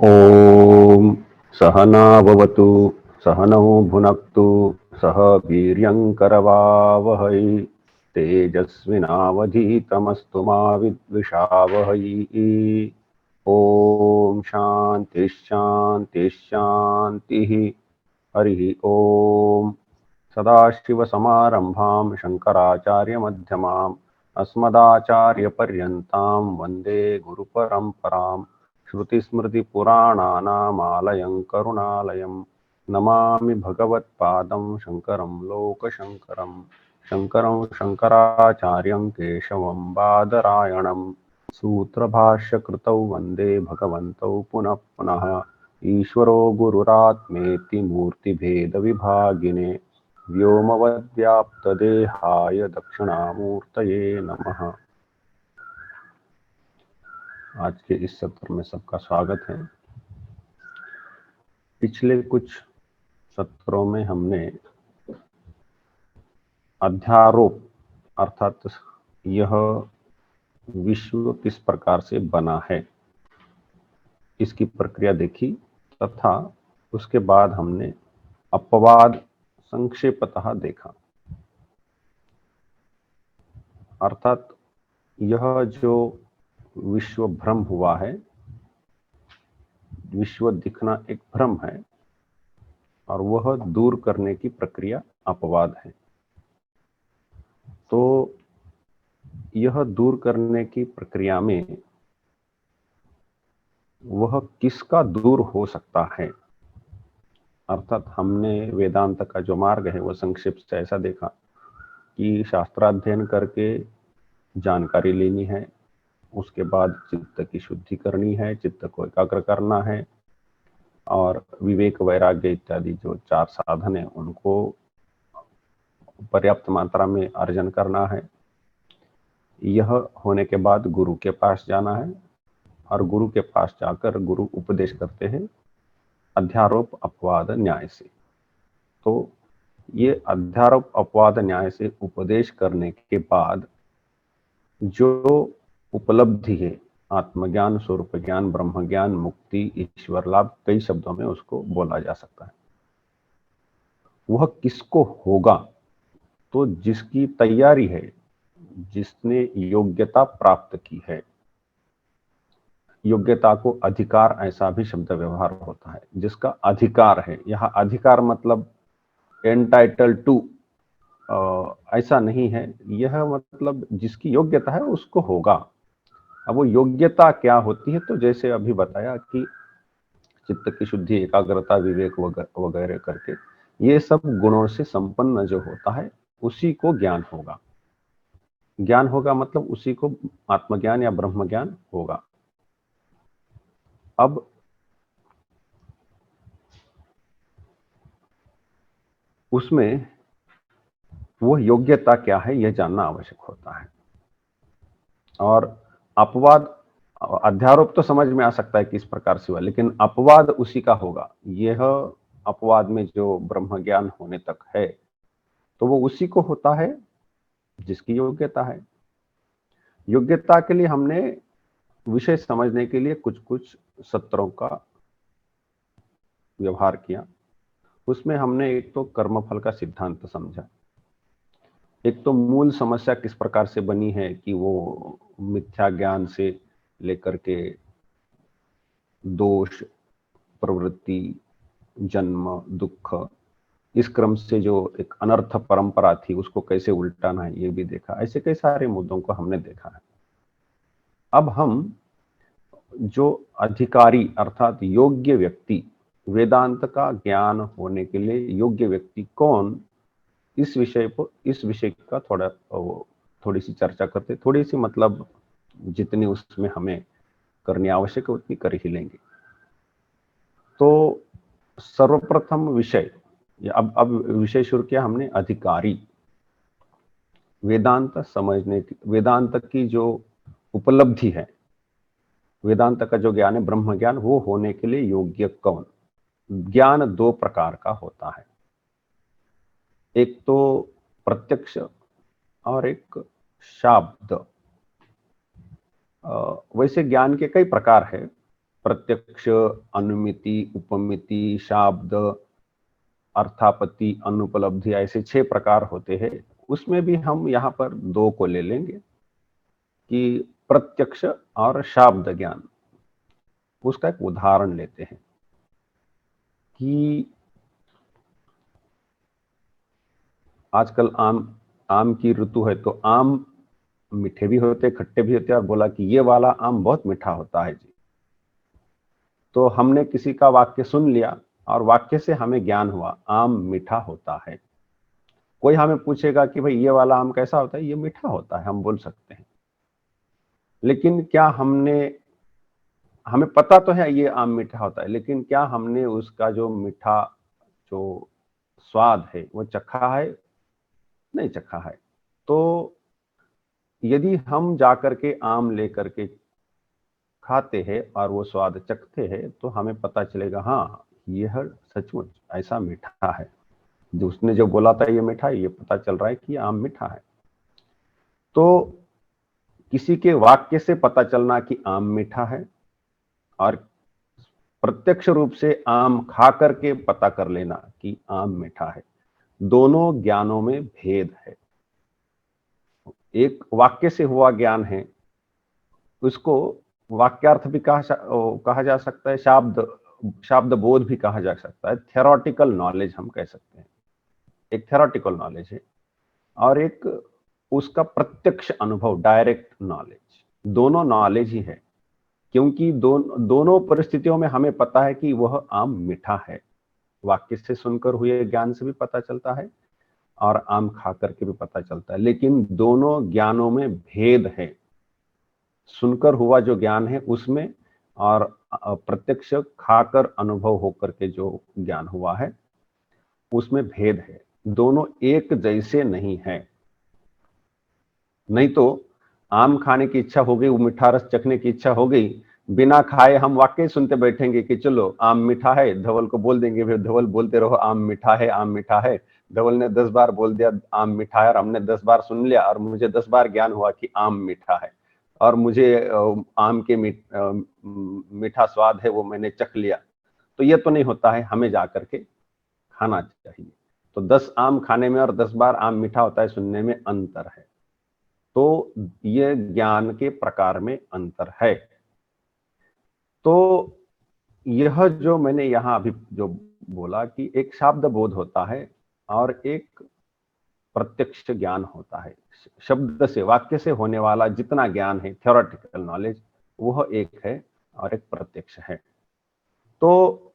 ॐ सहना भवतु सहनौ भुनक्तु सह वीर्यङ्करवावहै तेजस्विनावधीतमस्तु मा विद्विषावहै। ॐ शान्तिः शान्तिः शान्तिः। हरिः ॐ। सदाशिवसमारम्भां शङ्कराचार्यमध्यमाम् अस्मदाचार्यपर्यन्तां वन्दे गुरुपरम्पराम्। श्रुतिस्मृतिपुराणानामालयं करुणालयं नमामि भगवत्पादं शङ्करं लोकशङ्करं। शङ्करं शङ्कराचार्यं केशवं बादरायणं सूत्रभाष्यकृतौ वन्दे भगवन्तौ पुनः पुनः। ईश्वरो गुरुरात्मेति मूर्तिभेदविभागिने व्योमवद्व्याप्तदेहाय दक्षिणामूर्तये नमः। आज के इस सत्र में सबका स्वागत है। पिछले कुछ सत्रों में हमने अध्यारोप अर्थात यह विश्व किस प्रकार से बना है इसकी प्रक्रिया देखी तथा उसके बाद हमने अपवाद संक्षेपतः देखा। अर्थात यह जो विश्व भ्रम हुआ है, विश्व दिखना एक भ्रम है और वह दूर करने की प्रक्रिया अपवाद है। तो यह दूर करने की प्रक्रिया में वह किसका दूर हो सकता है, अर्थात हमने वेदांत का जो मार्ग है वह संक्षेप से ऐसा देखा कि शास्त्राध्ययन करके जानकारी लेनी है, उसके बाद चित्त की शुद्धि करनी है, चित्त को एकाग्र करना है और विवेक वैराग्य इत्यादि जो 4 साधन है उनको पर्याप्त मात्रा में अर्जन करना है। यह होने के बाद गुरु के पास जाना है और गुरु के पास जाकर गुरु उपदेश करते हैं अध्यारोप अपवाद न्याय से। तो ये अध्यारोप अपवाद न्याय से उपदेश करने के बाद जो उपलब्धि है, आत्मज्ञान, स्वरूप ज्ञान, ब्रह्म ज्ञान, मुक्ति, ईश्वर लाभ, कई शब्दों में उसको बोला जा सकता है। वह किसको होगा? तो जिसकी तैयारी है, जिसने योग्यता प्राप्त की है। योग्यता को अधिकार ऐसा भी शब्द व्यवहार होता है, जिसका अधिकार है। यहाँ अधिकार मतलब एंटाइटल टू ऐसा नहीं है, यह मतलब जिसकी योग्यता है उसको होगा। अब वो योग्यता क्या होती है? तो जैसे अभी बताया कि चित्त की शुद्धि, एकाग्रता, विवेक वगैरह करके ये सब गुणों से संपन्न जो होता है उसी को ज्ञान होगा। ज्ञान होगा मतलब उसी को आत्मज्ञान या ब्रह्म ज्ञान होगा। अब उसमें वो योग्यता क्या है यह जानना आवश्यक होता है। और अपवाद, अध्यारोप तो समझ में आ सकता है कि इस प्रकार से हुआ, लेकिन अपवाद उसी का होगा। यह अपवाद में जो ब्रह्म ज्ञान होने तक है तो वो उसी को होता है जिसकी योग्यता है। योग्यता के लिए हमने विषय समझने के लिए कुछ कुछ सत्रों का व्यवहार किया। उसमें हमने एक तो कर्मफल का सिद्धांत समझा, एक तो मूल समस्या किस प्रकार से बनी है कि वो मिथ्या ज्ञान से लेकर के दोष, प्रवृत्ति, जन्म, दुख, इस क्रम से जो एक अनर्थ परंपरा थी उसको कैसे उल्टाना है ये भी देखा। ऐसे कई सारे मुद्दों को हमने देखा है। अब हम जो अधिकारी अर्थात योग्य व्यक्ति, वेदांत का ज्ञान होने के लिए योग्य व्यक्ति कौन, इस विषय का थोड़ी सी चर्चा करते, थोड़ी सी मतलब जितनी उसमें हमें करनी आवश्यक है उतनी कर ही लेंगे। तो सर्वप्रथम विषय, अब विषय शुरू किया हमने अधिकारी। वेदांत समझने की, वेदांत की जो उपलब्धि है, वेदांत का जो ज्ञान है ब्रह्म ज्ञान, वो होने के लिए योग्य कौन? ज्ञान 2 प्रकार का होता है, एक तो प्रत्यक्ष और एक शाब्द। वैसे ज्ञान के कई प्रकार है, प्रत्यक्ष, अनुमिति, उपमिति, शाब्द, अर्थापत्ति, अनुपलब्धि, ऐसे 6 प्रकार होते हैं। उसमें भी हम यहाँ पर 2 को ले लेंगे कि प्रत्यक्ष और शाब्द ज्ञान। उसका एक उदाहरण लेते हैं कि आजकल आम की ऋतु है, तो आम मीठे भी होते, खट्टे भी होते, और बोला कि ये वाला आम बहुत मीठा होता है जी। तो हमने किसी का वाक्य सुन लिया और वाक्य से हमें ज्ञान हुआ आम मीठा होता है। कोई हमें पूछेगा कि भाई ये वाला आम कैसा होता है, ये मीठा होता है, हम बोल सकते हैं। लेकिन क्या हमें पता तो है ये आम मीठा होता है, लेकिन क्या हमने उसका जो मीठा जो स्वाद है वो चखा है? नहीं चखा है। तो यदि हम जाकर के आम लेकर के खाते हैं और वो स्वाद चखते हैं, तो हमें पता चलेगा हाँ यह सचमुच ऐसा मीठा है। जो उसने जो बोला था ये मीठा है, ये पता चल रहा है कि ये आम मीठा है। तो किसी के वाक्य से पता चलना कि आम मीठा है, और प्रत्यक्ष रूप से आम खा करके पता कर लेना कि आम मीठा है, दोनों ज्ञानों में भेद है। एक वाक्य से हुआ ज्ञान है, उसको वाक्यार्थ भी कहा जा सकता है, शाब्द बोध भी कहा जा सकता है। थ्योरेटिकल नॉलेज हम कह सकते हैं, एक थ्योरेटिकल नॉलेज है, और एक उसका प्रत्यक्ष अनुभव, डायरेक्ट नॉलेज। दोनों नॉलेज ही है, क्योंकि दोनों परिस्थितियों में हमें पता है कि वह आम मीठा है। वाक्य से सुनकर हुए ज्ञान से भी पता चलता है और आम खा करके भी पता चलता है, लेकिन दोनों ज्ञानों में भेद है। सुनकर हुआ जो ज्ञान है उसमें, और प्रत्यक्ष खाकर अनुभव होकर के जो ज्ञान हुआ है उसमें भेद है। दोनों एक जैसे नहीं है। नहीं तो आम खाने की इच्छा हो गई, वो मीठा रस चखने की इच्छा हो गई, बिना खाए हम वाकई सुनते बैठेंगे कि चलो आम मीठा है, धवल को बोल देंगे, फिर धवल बोलते रहो आम मीठा है, आम मीठा है। धवल ने 10 बार बोल दिया आम मीठा है, और हमने 10 बार सुन लिया, और मुझे 10 बार ज्ञान हुआ कि आम मीठा है, और मुझे आम के मीठा स्वाद है वो मैंने चख लिया। तो ये तो नहीं होता है, हमें जाकर के खाना चाहिए। तो 10 आम खाने में और 10 बार आम मीठा होता है सुनने में अंतर है। तो ये ज्ञान के प्रकार में अंतर है। तो यह जो मैंने यहां अभी जो बोला कि एक शब्द बोध होता है और एक प्रत्यक्ष ज्ञान होता है। शब्द से, वाक्य से होने वाला जितना ज्ञान है, थ्योरेटिकल नॉलेज, वह एक है और एक प्रत्यक्ष है। तो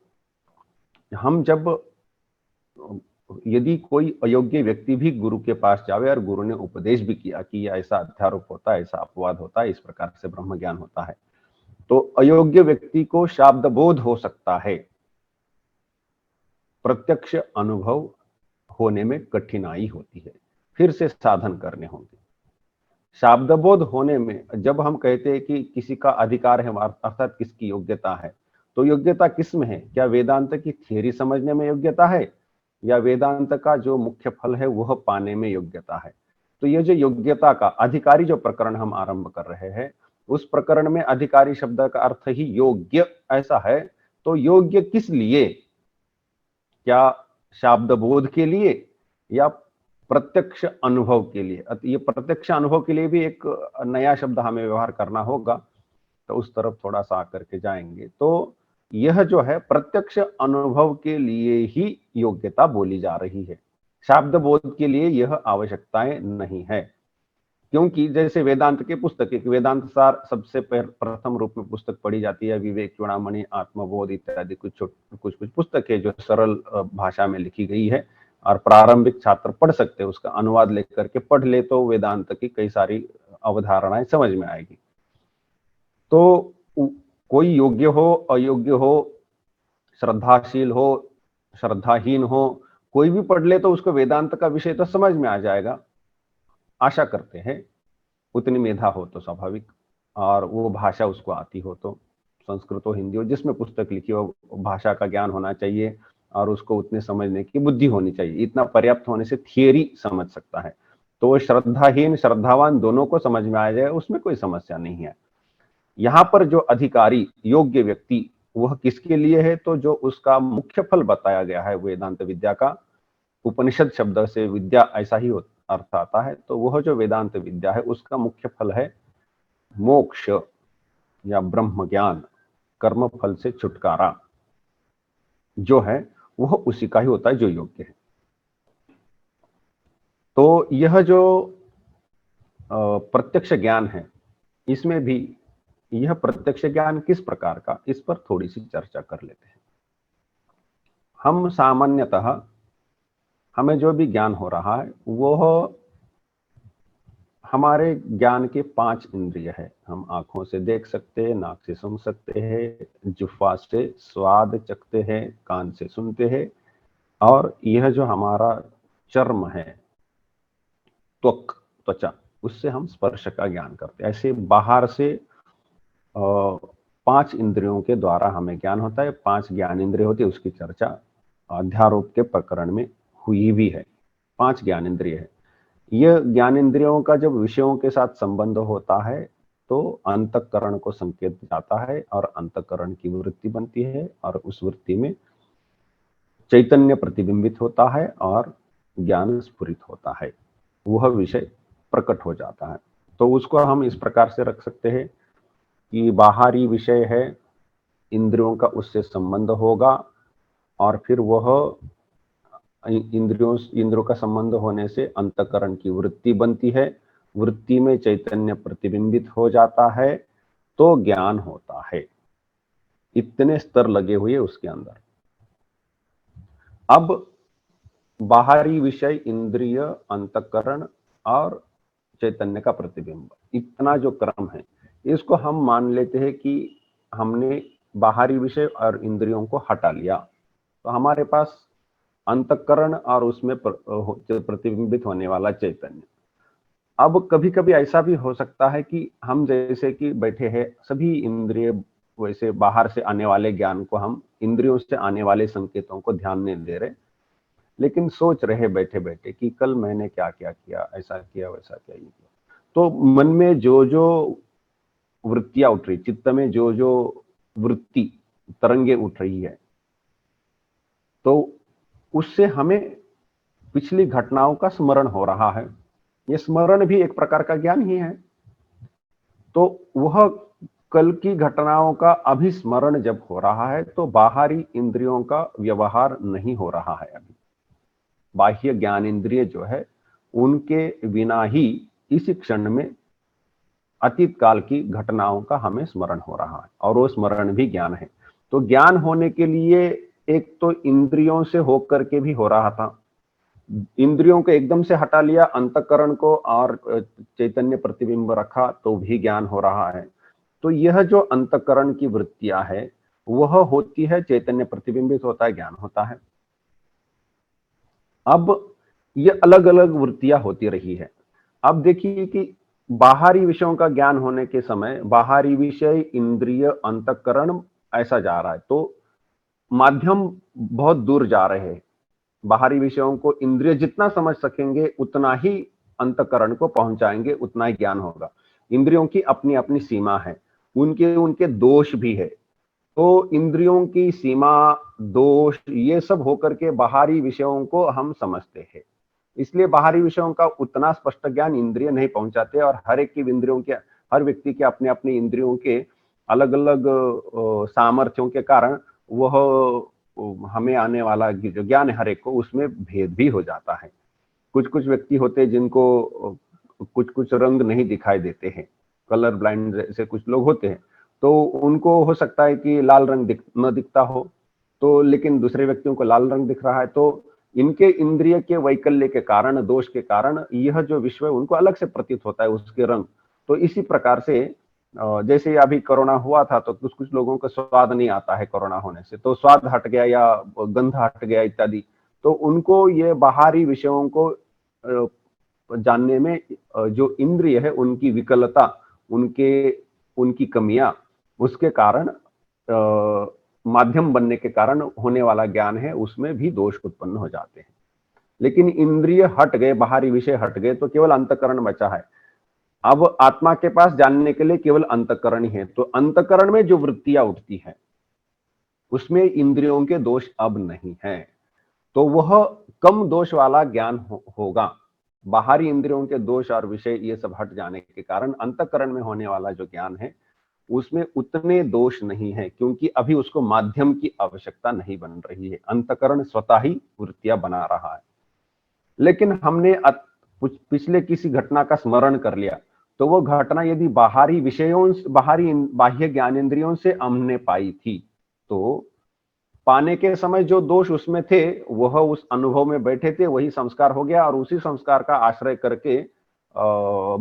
हम जब, यदि कोई अयोग्य व्यक्ति भी गुरु के पास जावे और गुरु ने उपदेश भी किया कि ऐसा अध्यारोप होता है, ऐसा अपवाद होता है, इस प्रकार से ब्रह्म ज्ञान होता है, तो अयोग्य व्यक्ति को शाब्द बोध हो सकता है, प्रत्यक्ष अनुभव होने में कठिनाई होती है, फिर से साधन करने होंगे। शाब्द बोध होने में जब हम कहते हैं कि किसी का अधिकार है, अर्थात किसकी योग्यता है, तो योग्यता किस में है? क्या वेदांत की थियरी समझने में योग्यता है, या वेदांत का जो मुख्य फल है वह पाने में योग्यता है? तो ये जो योग्यता का, अधिकारी जो प्रकरण हम आरंभ कर रहे हैं, उस प्रकरण में अधिकारी शब्द का अर्थ ही योग्य ऐसा है। तो योग्य किस लिए? क्या शाब्द बोध के लिए या प्रत्यक्ष अनुभव के लिए? ये प्रत्यक्ष अनुभव के लिए भी एक नया शब्द हमें व्यवहार करना होगा, तो उस तरफ थोड़ा सा आकर के जाएंगे। तो यह जो है प्रत्यक्ष अनुभव के लिए ही योग्यता बोली जा रही है, शाब्द बोध के लिए यह आवश्यकताएं नहीं है। क्योंकि जैसे वेदांत की पुस्तक, एक वेदांत सार सबसे प्रथम रूप में पुस्तक पढ़ी जाती है, विवेक चूड़ामणि, आत्मबोध इत्यादि कुछ कुछ पुस्तक है जो सरल भाषा में लिखी गई है, और प्रारंभिक छात्र पढ़ सकते हैं। उसका अनुवाद लेकर के पढ़ ले तो वेदांत की कई सारी अवधारणाएं समझ में आएगी। तो कोई योग्य हो, अयोग्य हो, श्रद्धाशील हो, श्रद्धाहीन हो, कोई भी पढ़ ले तो उसको वेदांत का विषय तो समझ में आ जाएगा, आशा करते हैं। उतनी मेधा हो तो स्वाभाविक, और वो भाषा उसको आती हो, तो संस्कृत हो, हिंदी हो, जिसमें पुस्तक लिखी हो, भाषा का ज्ञान होना चाहिए और उसको उतने समझने की बुद्धि होनी चाहिए। इतना पर्याप्त होने से थियरी समझ सकता है। तो वो श्रद्धाहीन श्रद्धावान दोनों को समझ में आ जाए, उसमें कोई समस्या नहीं है। यहाँ पर जो अधिकारी योग्य व्यक्ति वह किसके लिए है, तो जो उसका मुख्य फल बताया गया है वेदांत विद्या का, उपनिषद शब्द से विद्या ऐसा ही अर्थ आता है, तो वह जो वेदांत विद्या है उसका मुख्य फल है मोक्ष या ब्रह्म ज्ञान, कर्म फल से छुटकारा जो है वह उसी का ही होता है जो योग्य है। तो यह जो प्रत्यक्ष ज्ञान है, इसमें भी यह प्रत्यक्ष ज्ञान किस प्रकार का, इस पर थोड़ी सी चर्चा कर लेते हैं। हम सामान्यतः हमें जो भी ज्ञान हो रहा है वह हमारे ज्ञान के 5 इंद्रिय है। हम आंखों से देख सकते हैं, नाक से सुन सकते हैं, जिह्वा से स्वाद चखते हैं, कान से सुनते हैं, और यह जो हमारा चर्म है, त्वचा, उससे हम स्पर्श का ज्ञान करते हैं। ऐसे बाहर से 5 इंद्रियों के द्वारा हमें ज्ञान होता है। 5 ज्ञान इंद्रिय होती है, उसकी चर्चा अध्यारोप के प्रकरण में हुई भी है। 5 ज्ञान इंद्रिय है। यह ज्ञान इंद्रियों का जब विषयों के साथ संबंध होता है तो अंतःकरण को संकेत जाता है और अंतःकरण की वृत्ति बनती है, और उस वृत्ति में चैतन्य प्रतिबिंबित होता है और ज्ञान स्फुरित होता है, वह विषय प्रकट हो जाता है। तो उसको हम इस प्रकार से रख सकते हैं कि बाहरी विषय है, इंद्रियों का उससे संबंध होगा, और फिर वह इंद्रियों का संबंध होने से अंतःकरण की वृत्ति बनती है, वृत्ति में चैतन्य प्रतिबिंबित हो जाता है, तो ज्ञान होता है। इतने स्तर लगे हुए उसके अंदर। अब बाहरी विषय, इंद्रिय, अंतःकरण और चैतन्य का प्रतिबिंब, इतना जो क्रम है, इसको हम मान लेते हैं कि हमने बाहरी विषय और इंद्रियों को हटा लिया, तो हमारे पास अंतःकरण और उसमें प्रतिबिंबित होने वाला चैतन्य। अब कभी कभी ऐसा भी हो सकता है कि हम जैसे कि बैठे हैं, सभी इंद्रिय वैसे बाहर से आने वाले ज्ञान को, हम इंद्रियों से आने वाले संकेतों को ध्यान नहीं दे रहे, लेकिन सोच रहे बैठे बैठे कि कल मैंने क्या क्या किया, ऐसा किया वैसा किया, ये किया। तो मन में जो जो वृत्तियां उठ रही, चित्त में जो जो वृत्ति तरंगे उठ रही है, तो उससे हमें पिछली घटनाओं का स्मरण हो रहा है। यह स्मरण भी एक प्रकार का ज्ञान ही है। तो वह कल की घटनाओं का अभिस्मरण जब हो रहा है, तो बाहरी इंद्रियों का व्यवहार नहीं हो रहा है। अभी बाह्य ज्ञान इंद्रिय जो है, उनके बिना ही इसी क्षण में अतीत काल की घटनाओं का हमें स्मरण हो रहा है, और वो स्मरण भी ज्ञान है। तो ज्ञान होने के लिए एक तो इंद्रियों से होकर के भी हो रहा था, इंद्रियों को एकदम से हटा लिया, अंतःकरण को और चैतन्य प्रतिबिंब रखा, तो भी ज्ञान हो रहा है। तो यह जो अंतःकरण की वृत्तियां है, वह होती है, चैतन्य प्रतिबिंबित होता है, ज्ञान होता है। अब ये अलग अलग वृत्तियां होती रही है। अब देखिए कि बाहरी विषयों का ज्ञान होने के समय बाहरी विषय, इंद्रिय, अंतःकरण ऐसा जा रहा है, तो माध्यम बहुत दूर जा रहे हैं। बाहरी विषयों को इंद्रिय जितना समझ सकेंगे उतना ही अंतःकरण को पहुंचाएंगे, उतना ही ज्ञान होगा। इंद्रियों की अपनी अपनी सीमा है, उनके उनके दोष भी है। तो इंद्रियों की सीमा, दोष, ये सब होकर के बाहरी विषयों को हम समझते हैं। इसलिए बाहरी विषयों का उतना स्पष्ट ज्ञान इंद्रिय नहीं पहुंचाते, और हर एक की इंद्रियों के, हर व्यक्ति के अपने अपने इंद्रियों के अलग अलग सामर्थ्यों के कारण वह हमें आने वाला जो ज्ञान है हर एक को, उसमें भेद भी हो जाता है। कुछ कुछ व्यक्ति होते हैं जिनको कुछ कुछ रंग नहीं दिखाई देते हैं, कलर ब्लाइंड जैसे कुछ लोग होते हैं, तो उनको हो सकता है कि लाल रंग न दिखता हो, तो लेकिन दूसरे व्यक्तियों को लाल रंग दिख रहा है। तो इनके इंद्रिय के वैकल्य के कारण, दोष के कारण, यह जो विश्व है उनको अलग से प्रतीत होता है, उसके रंग। तो इसी प्रकार से जैसे अभी कोरोना हुआ था, तो कुछ कुछ लोगों को स्वाद नहीं आता है कोरोना होने से, तो स्वाद हट गया या गंध हट गया इत्यादि। तो उनको ये बाहरी विषयों को जानने में जो इंद्रिय है उनकी विकलता, उनकी कमियां, उसके कारण माध्यम बनने के कारण होने वाला ज्ञान है, उसमें भी दोष उत्पन्न हो जाते हैं। लेकिन इंद्रिय हट गए, बाहरी विषय हट गए, तो केवल अंतःकरण बचा है। अब आत्मा के पास जानने के लिए केवल अंतःकरण ही है, तो अंतःकरण में जो वृत्तियां उठती है उसमें इंद्रियों के दोष अब नहीं है, तो वह कम दोष वाला ज्ञान होगा। बाहरी इंद्रियों के दोष और विषय ये सब हट जाने के कारण अंतःकरण में होने वाला जो ज्ञान है उसमें उतने दोष नहीं है, क्योंकि अभी उसको माध्यम की आवश्यकता नहीं बन रही है, अंतःकरण स्वतः ही वृत्तियां बना रहा है। लेकिन हमने पिछले किसी घटना का स्मरण कर लिया, तो वो घटना यदि बाहरी विषयों बाह्य ज्ञानेंद्रियों से हमने पाई थी, तो पाने के समय जो दोष उसमें थे वह उस अनुभव में बैठे थे, वही संस्कार हो गया और उसी संस्कार का आश्रय करके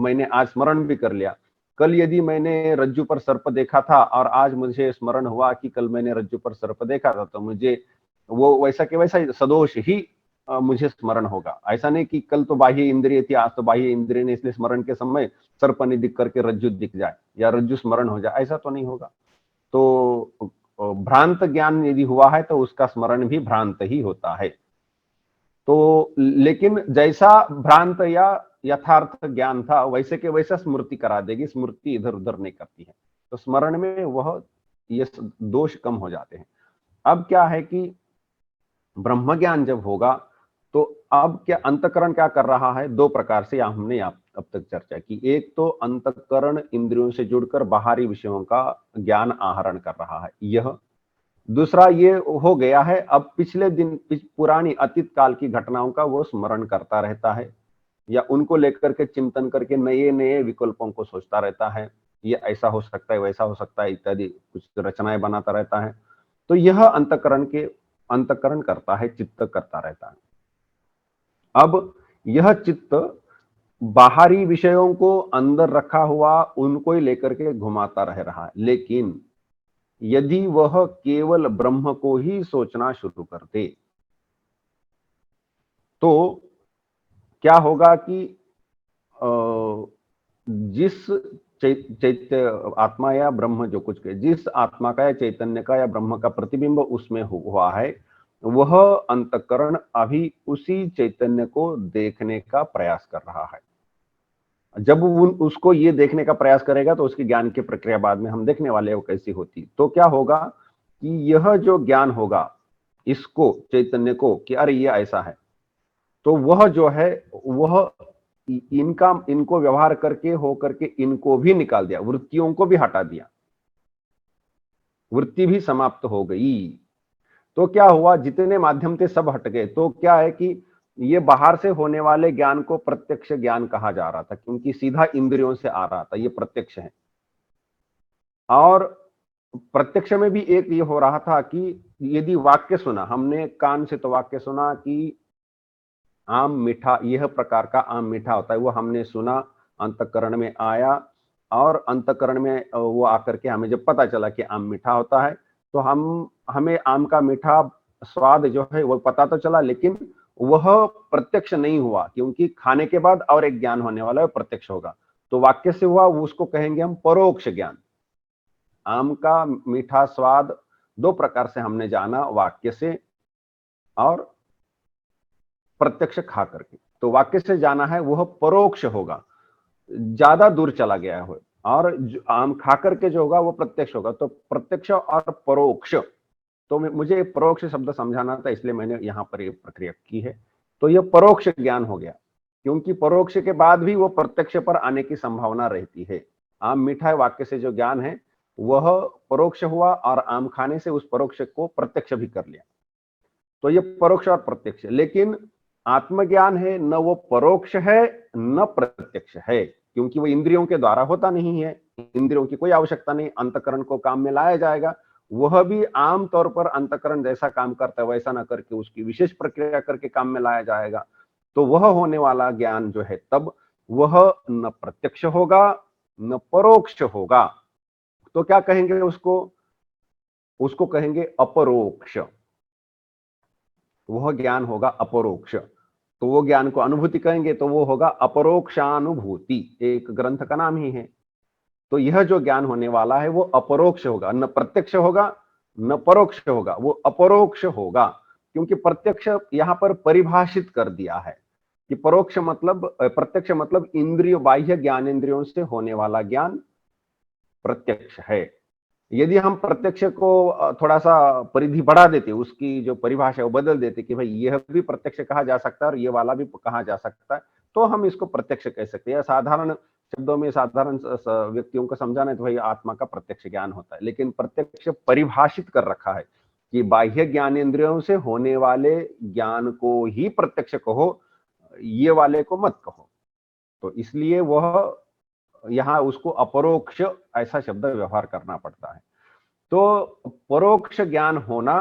मैंने आज स्मरण भी कर लिया। कल यदि मैंने रज्जु पर सर्प देखा था और आज मुझे स्मरण हुआ कि कल मैंने रज्जु पर सर्प देखा था, तो मुझे वो वैसा के वैसा सदोष ही मुझे स्मरण होगा। ऐसा नहीं कि कल तो बाह्य इंद्रिय थी, आज तो बाह्य इंद्रिय ने, इसलिए स्मरण के समय सर्प नहीं दिख करके रज्जु दिख जाए या रज्जु स्मरण हो जाए, ऐसा तो नहीं होगा। तो भ्रांत ज्ञान यदि हुआ है तो उसका स्मरण भी भ्रांत ही होता है। तो लेकिन जैसा भ्रांत या यथार्थ ज्ञान था वैसे के वैसा स्मृति करा देगी, स्मृति इधर उधर नहीं करती है, तो स्मरण में वह ये दोष कम हो जाते हैं। अब क्या है कि ब्रह्म ज्ञान जब होगा तो अब क्या अंतःकरण क्या कर रहा है, दो प्रकार से हमने अब तक चर्चा की। एक तो अंतःकरण इंद्रियों से जुड़कर बाहरी विषयों का ज्ञान आहरण कर रहा है, यह दूसरा ये हो गया है, अब पिछले दिन पुरानी अतीत काल की घटनाओं का वो स्मरण करता रहता है या उनको लेकर के चिंतन करके नए नए विकल्पों को सोचता रहता है, ये ऐसा हो सकता है, वैसा हो सकता है इत्यादि कुछ रचनाएं बनाता रहता है। तो यह अंतःकरण करता है, चित्त करता रहता है। अब यह चित्त बाहरी विषयों को अंदर रखा हुआ उनको ही लेकर के घुमाता रह रहा है, लेकिन यदि वह केवल ब्रह्म को ही सोचना शुरू कर दे तो क्या होगा कि जिस चैत्य आत्मा या ब्रह्म जो कुछ के जिस आत्मा का या चैतन्य का या ब्रह्म का प्रतिबिंब उसमें हुआ है, वह अंतःकरण अभी उसी चैतन्य को देखने का प्रयास कर रहा है। जब उसको ये देखने का प्रयास करेगा तो उसकी ज्ञान की प्रक्रिया बाद में हम देखने वाले हैं वो कैसी होती। तो क्या होगा कि यह जो ज्ञान होगा इसको चैतन्य को कि अरे ये ऐसा है, तो वह जो है वह इनको व्यवहार करके हो करके इनको भी निकाल दिया, वृत्तियों को भी हटा दिया, वृत्ति भी समाप्त हो गई। तो क्या हुआ, जितने माध्यम थे सब हट गए। तो क्या है कि ये बाहर से होने वाले ज्ञान को प्रत्यक्ष ज्ञान कहा जा रहा था, क्योंकि सीधा इंद्रियों से आ रहा था, ये प्रत्यक्ष है। और प्रत्यक्ष में भी एक ये हो रहा था कि यदि वाक्य सुना हमने कान से, तो वाक्य सुना कि आम मीठा, यह प्रकार का आम मीठा होता है, वो हमने सुना, अंतःकरण में आया और अंतःकरण में वो आकर के हमें जब पता चला कि आम मीठा होता है, तो हमें आम का मीठा स्वाद जो है वो पता तो चला, लेकिन वह प्रत्यक्ष नहीं हुआ, क्योंकि खाने के बाद और एक ज्ञान होने वाला है, प्रत्यक्ष होगा। तो वाक्य से हुआ, उसको कहेंगे हम परोक्ष ज्ञान। आम का मीठा स्वाद दो प्रकार से हमने जाना, वाक्य से और प्रत्यक्ष खा करके। तो वाक्य से जाना है वह परोक्ष होगा, ज्यादा दूर चला गया है, और आम खा करके जो होगा वो प्रत्यक्ष होगा। तो प्रत्यक्ष और परोक्ष, तो मुझे परोक्ष शब्द समझाना था, इसलिए मैंने यहां पर ये प्रक्रिया की है। तो यह परोक्ष ज्ञान हो गया, क्योंकि परोक्ष के बाद भी वो प्रत्यक्ष पर आने की संभावना रहती है। आम मीठा है वाक्य से जो ज्ञान है वह परोक्ष हुआ और आम खाने से उस परोक्ष को प्रत्यक्ष भी कर लिया। तो ये परोक्ष और प्रत्यक्ष, लेकिन आत्मज्ञान है न वो परोक्ष है न प्रत्यक्ष है, क्योंकि वो इंद्रियों के द्वारा होता नहीं है, इंद्रियों की कोई आवश्यकता नहीं, अंतःकरण को काम में लाया जाएगा। वह भी आम तौर पर अंतःकरण जैसा काम करता है वैसा ना करके उसकी विशेष प्रक्रिया करके काम में लाया जाएगा। तो वह होने वाला ज्ञान जो है तब वह न प्रत्यक्ष होगा न परोक्ष होगा। तो क्या कहेंगे उसको कहेंगे अपरोक्ष। वह ज्ञान होगा अपरोक्ष। तो वो ज्ञान को अनुभूति कहेंगे तो वो होगा अपरोक्षानुभूति, एक ग्रंथ का नाम ही है। तो यह जो ज्ञान होने वाला है वो अपरोक्ष होगा, न प्रत्यक्ष होगा न परोक्ष होगा, वो अपरोक्ष होगा। क्योंकि प्रत्यक्ष यहां पर परिभाषित कर दिया है, कि परोक्ष मतलब प्रत्यक्ष मतलब इंद्रिय बाह्य ज्ञानेंद्रियों से होने वाला ज्ञान प्रत्यक्ष है। यदि हम प्रत्यक्ष को थोड़ा सा परिधि बढ़ा देते, उसकी जो परिभाषा है वो बदल देते कि भाई यह भी प्रत्यक्ष कहा जा सकता है और ये वाला भी कहा जा सकता है, तो हम इसको प्रत्यक्ष कह सकते हैं। साधारण शब्दों में साधारण व्यक्तियों को समझाना है तो भाई आत्मा का प्रत्यक्ष ज्ञान होता है, लेकिन प्रत्यक्ष परिभाषित कर रखा है कि बाह्य ज्ञानेंद्रियों से होने वाले ज्ञान को ही प्रत्यक्ष कहो, ये वाले को मत कहो। तो इसलिए वह यहाँ उसको अपरोक्ष ऐसा शब्द व्यवहार करना पड़ता है। तो परोक्ष ज्ञान होना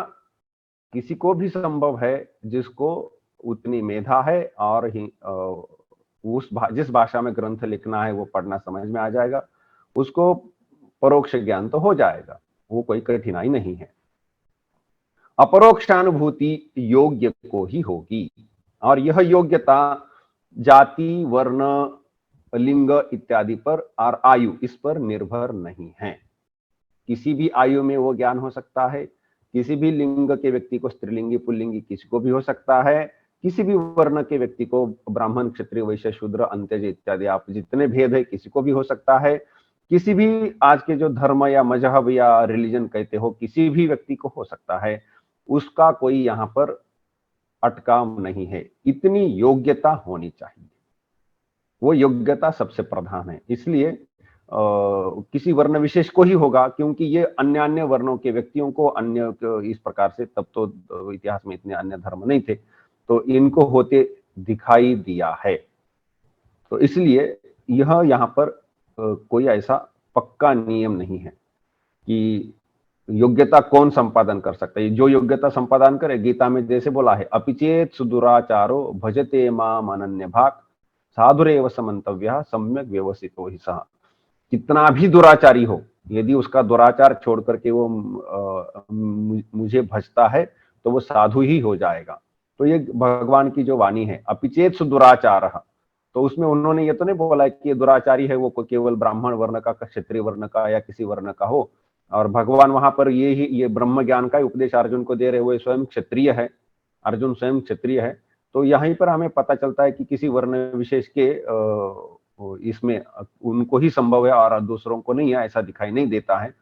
किसी को भी संभव है जिसको उतनी मेधा है और जिस भाषा में ग्रंथ लिखना है वो पढ़ना समझ में आ जाएगा, उसको परोक्ष ज्ञान तो हो जाएगा, वो कोई कठिनाई नहीं है। अपरोक्षानुभूति योग्य को ही होगी और यह योग्यता जाति, वर्ण, लिंग इत्यादि पर और आयु इस पर निर्भर नहीं है। किसी भी आयु में वो ज्ञान हो सकता है, किसी भी लिंग के व्यक्ति को स्त्रीलिंगी पुल्लिंगी किसी को भी हो सकता है, किसी भी वर्ण के व्यक्ति को ब्राह्मण, क्षत्रिय, वैश्य, शूद्र, अंत्यज इत्यादि आप जितने भेद है किसी को भी हो सकता है। किसी भी आज के जो धर्म या मजहब या रिलीजन कहते हो किसी भी व्यक्ति को हो सकता है, उसका कोई यहाँ पर अटकाव नहीं है। इतनी योग्यता होनी चाहिए, वो योग्यता सबसे प्रधान है। इसलिए किसी वर्ण विशेष को ही होगा, क्योंकि ये अन्य अन्य वर्णों के व्यक्तियों को अन्य इस प्रकार से, तब तो इतिहास में इतने अन्य धर्म नहीं थे, तो इनको होते दिखाई दिया है। तो इसलिए यह यहाँ पर कोई ऐसा पक्का नियम नहीं है कि योग्यता कौन संपादन कर सकता है। जो योग्यता संपादन करे, गीता में जैसे बोला है, अपिचेत सुदुराचारो भजते माम अनन्य भाग साधुरेव समन्तव्य सम्यक व्यवस्थितो हि सः। कितना भी दुराचारी हो, यदि उसका दुराचार छोड़ करके वो मुझे भजता है तो वो साधु ही हो जाएगा। तो ये भगवान की जो वाणी है, अपिचेत सुदुराचार, तो उसमें उन्होंने ये तो नहीं बोला कि ये दुराचारी है वो केवल ब्राह्मण वर्ण का, क्षत्रिय वर्ण का या किसी वर्ण का हो। और भगवान वहां पर ये ब्रह्म ज्ञान का उपदेश अर्जुन को दे रहे हुए स्वयं क्षत्रिय है, अर्जुन स्वयं क्षत्रिय है। तो यहीं पर हमें पता चलता है कि किसी वर्ण विशेष के इसमें उनको ही संभव है और दूसरों को नहीं है, ऐसा दिखाई नहीं देता है।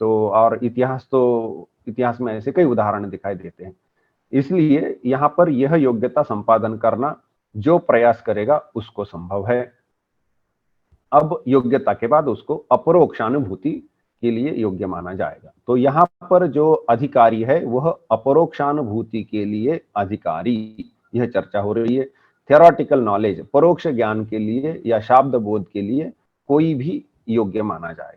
तो और इतिहास में ऐसे कई उदाहरण दिखाई देते हैं। इसलिए यहाँ पर यह योग्यता संपादन करना जो प्रयास करेगा उसको संभव है। अब योग्यता के बाद उसको अपरोक्षानुभूति के लिए योग्य माना जाएगा। तो यहाँ पर जो अधिकारी है वह अपरोक्षानुभूति के लिए अधिकारी, यह चर्चा हो रही है। थियोरेटिकल नॉलेज, परोक्ष ज्ञान के लिए या शाब्द बोध के लिए कोई भी योग्य माना जाएगा।